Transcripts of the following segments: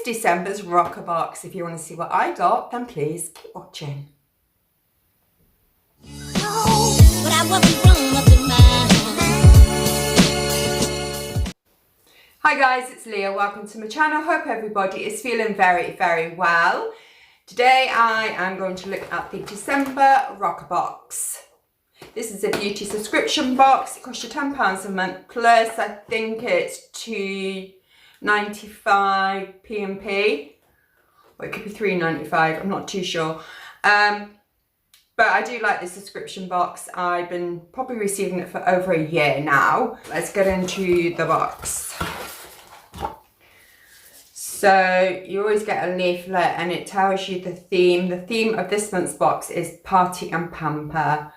December's Roccabox. If you want to see what I got, then please keep watching. Hi guys, it's Leah. Welcome to my channel. Hope everybody is feeling very well. Today I am going to look at the December Roccabox. This is a beauty subscription box. It costs you £10 a month plus I think it's £2.95 P&P, or it could be £3.95, I'm not too sure. But I do like this subscription box. I've been probably receiving it for over a year now. Let's get into the box. So you always get a leaflet and it tells you the theme. The theme of this month's box is party and pamper.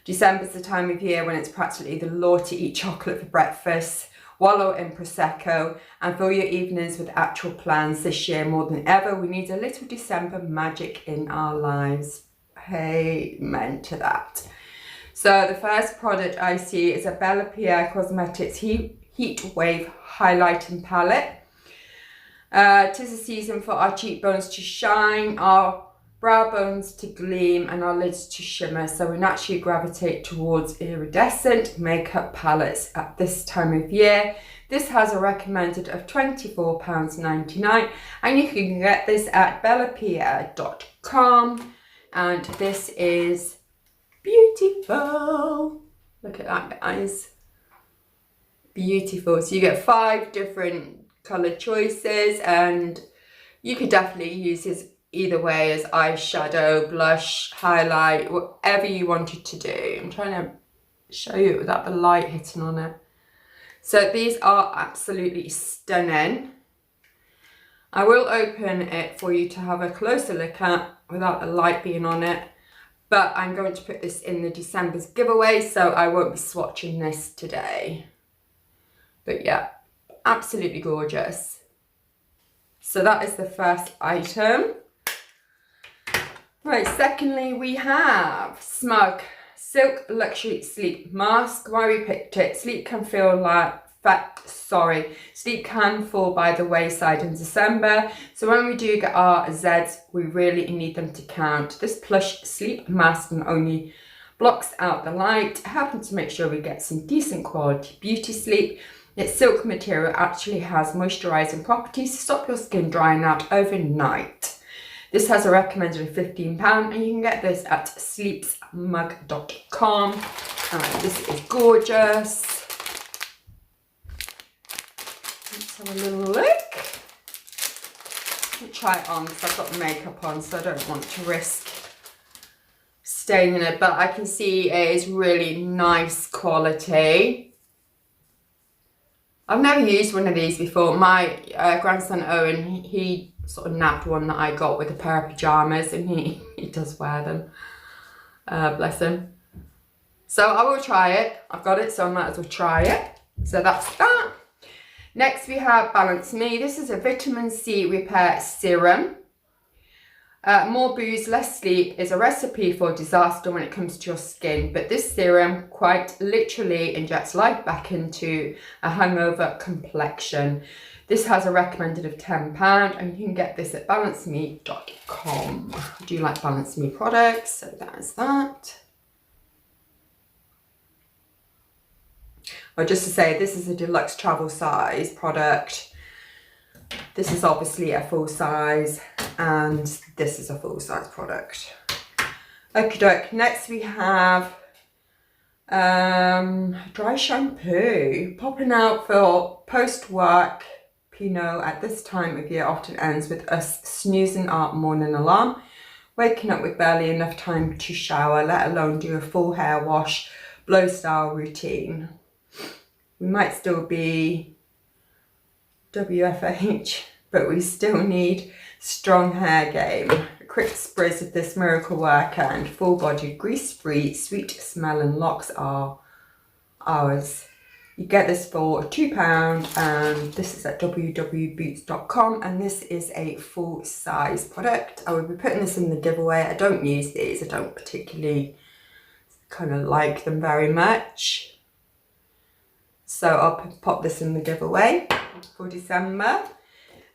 December's the time of year when it's practically the law to eat chocolate for breakfast, wallow in Prosecco and fill your evenings with actual plans. This year more than ever, we need a little December magic in our lives. Amen to that. So the first product I see is a Bellapierre Cosmetics Heat Wave Highlighting Palette. 'Tis a season for our cheekbones to shine, our brow bones to gleam and our lids to shimmer, so we naturally gravitate towards iridescent makeup palettes at this time of year. This has a recommended of £24.99 and you can get this at Bellapierre.com, and this is beautiful. Look at that, guys. Beautiful. So you get 5 different colour choices and you could definitely use this either way as eyeshadow, blush, highlight, whatever you wanted to do. I'm trying to show you it without the light hitting on it. So these are absolutely stunning. I will open it for you to have a closer look at without the light being on it, but I'm going to put this in the December's giveaway, so I won't be swatching this today. But yeah, absolutely gorgeous. So that is the first item. Right, secondly we have Smug Silk Luxury Sleep Mask. Why we picked it, sleep can fall by the wayside in December, so when we do get our Zs, we really need them to count. This plush sleep mask not only blocks out the light, helping to make sure we get some decent quality beauty sleep. Its silk material actually has moisturising properties to stop your skin drying out overnight. This has a recommended of £15 and you can get this at sleepsmug.com. This is gorgeous. Let's have a little look. I'll try it on because I've got makeup on, so I don't want to risk staining it, but I can see it is really nice quality. I've never used one of these before. My grandson Owen, he sort of nabbed one that I got with a pair of pyjamas and he does wear them. Bless him. So I will try it. I've got it, so I might as well try it. So that's that. Next we have Balance Me. This is a vitamin C repair serum. More booze, less sleep is a recipe for disaster when it comes to your skin, but this serum quite literally injects life back into a hungover complexion. This has a recommended of £10 and you can get this at balanceme.com. I do like Balance Me products, so that is that. Or just to say, this is a deluxe travel size product. This is obviously a full size and this is a full size product. Okie doke. Next we have dry shampoo. Popping out for post-work Pinot at this time of year often ends with us snoozing our morning alarm, waking up with barely enough time to shower, let alone do a full hair wash, blow style routine. We might still be WFH, but we still need strong hair game. A quick spritz of this miracle worker and full body grease free sweet smelling locks are ours. You get this for £2 and this is at www.boots.com and this is a full size product. I will be putting this in the giveaway. I don't use these, I don't particularly kind of like them very much. So I'll pop this in the giveaway for December.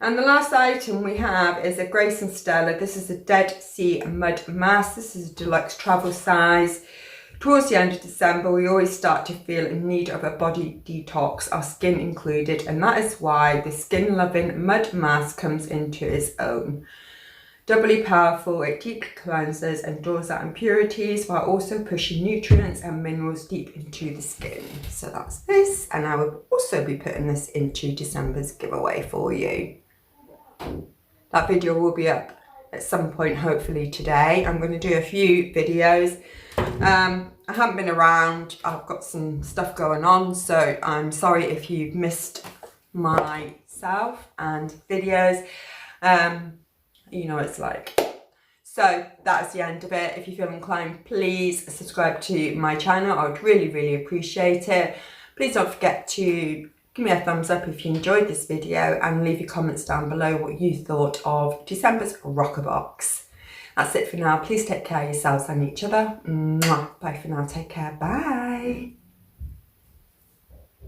And the last item we have is a Grace and Stella. This is a Dead Sea Mud Mask. This is a deluxe travel size. Towards the end of December, we always start to feel in need of a body detox, our skin included, and that is why the Skin Loving Mud Mask comes into its own. Doubly powerful, it deeply cleanses and draws out impurities while also pushing nutrients and minerals deep into the skin. So that's this, and I will also be putting this into December's giveaway for you. That video will be up at some point, hopefully today. I'm going to do a few videos. I haven't been around, I've got some stuff going on, so I'm sorry if you've missed myself and videos. You know what it's like. So that's the end of it. If you feel inclined, please subscribe to my channel. I would really appreciate it. Please don't forget to give me a thumbs up if you enjoyed this video, and leave your comments down below what you thought of December's Roccabox. That's it for now. Please take care of yourselves and each other. Mwah. Bye for now. Take care. Bye.